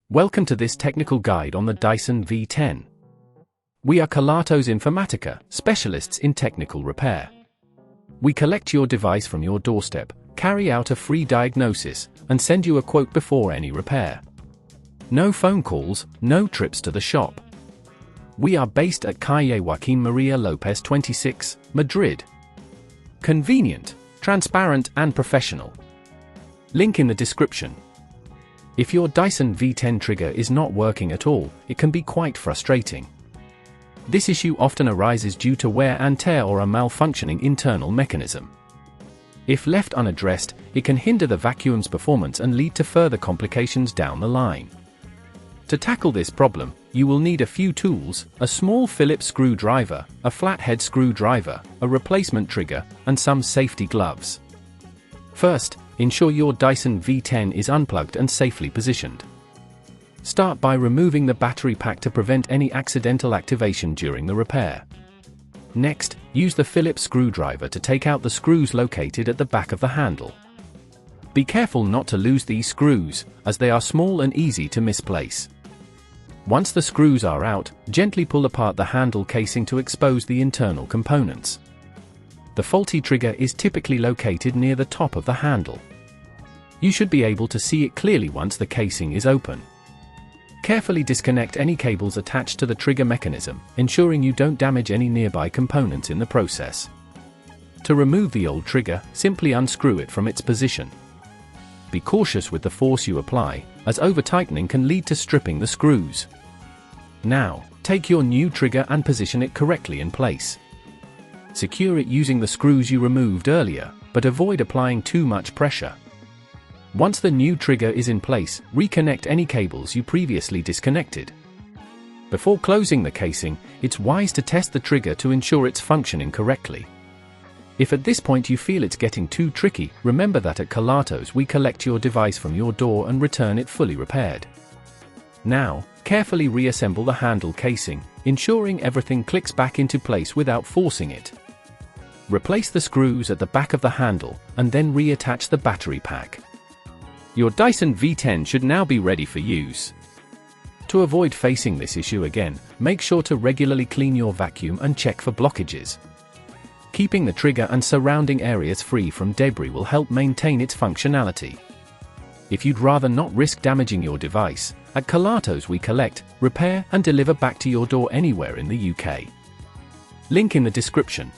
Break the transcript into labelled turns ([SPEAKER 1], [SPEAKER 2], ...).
[SPEAKER 1] Welcome to this technical guide on the Dyson V10. We are Kelatos Informatica, specialists in technical repair. We collect your device from your doorstep, carry out a free diagnosis, and send you a quote before any repair. No phone calls, no trips to the shop. We are based at Calle Joaquín María López 26, Madrid. Convenient, transparent and professional. Link in the description. If your Dyson V10 trigger is not working at all, it can be quite frustrating. This issue often arises due to wear and tear or a malfunctioning internal mechanism. If left unaddressed, it can hinder the vacuum's performance and lead to further complications down the line. To tackle this problem, you will need a few tools: a small Phillips screwdriver, a flathead screwdriver, a replacement trigger, and some safety gloves. First, ensure your Dyson V10 is unplugged and safely positioned. Start by removing the battery pack to prevent any accidental activation during the repair. Next, use the Phillips screwdriver to take out the screws located at the back of the handle. Be careful not to lose these screws, as they are small and easy to misplace. Once the screws are out, gently pull apart the handle casing to expose the internal components. The faulty trigger is typically located near the top of the handle. You should be able to see it clearly once the casing is open. Carefully disconnect any cables attached to the trigger mechanism, ensuring you don't damage any nearby components in the process. To remove the old trigger, simply unscrew it from its position. Be cautious with the force you apply, as over-tightening can lead to stripping the screws. Now, take your new trigger and position it correctly in place. Secure it using the screws you removed earlier, but avoid applying too much pressure. Once the new trigger is in place, reconnect any cables you previously disconnected. Before closing the casing, it's wise to test the trigger to ensure it's functioning correctly. If at this point you feel it's getting too tricky, remember that at Kelatos we collect your device from your door and return it fully repaired. Now, carefully reassemble the handle casing, ensuring everything clicks back into place without forcing it. Replace the screws at the back of the handle, and then reattach the battery pack. Your Dyson V10 should now be ready for use. To avoid facing this issue again, make sure to regularly clean your vacuum and check for blockages. Keeping the trigger and surrounding areas free from debris will help maintain its functionality. If you'd rather not risk damaging your device, at Kelatos we collect, repair and deliver back to your door anywhere in the UK. Link in the description.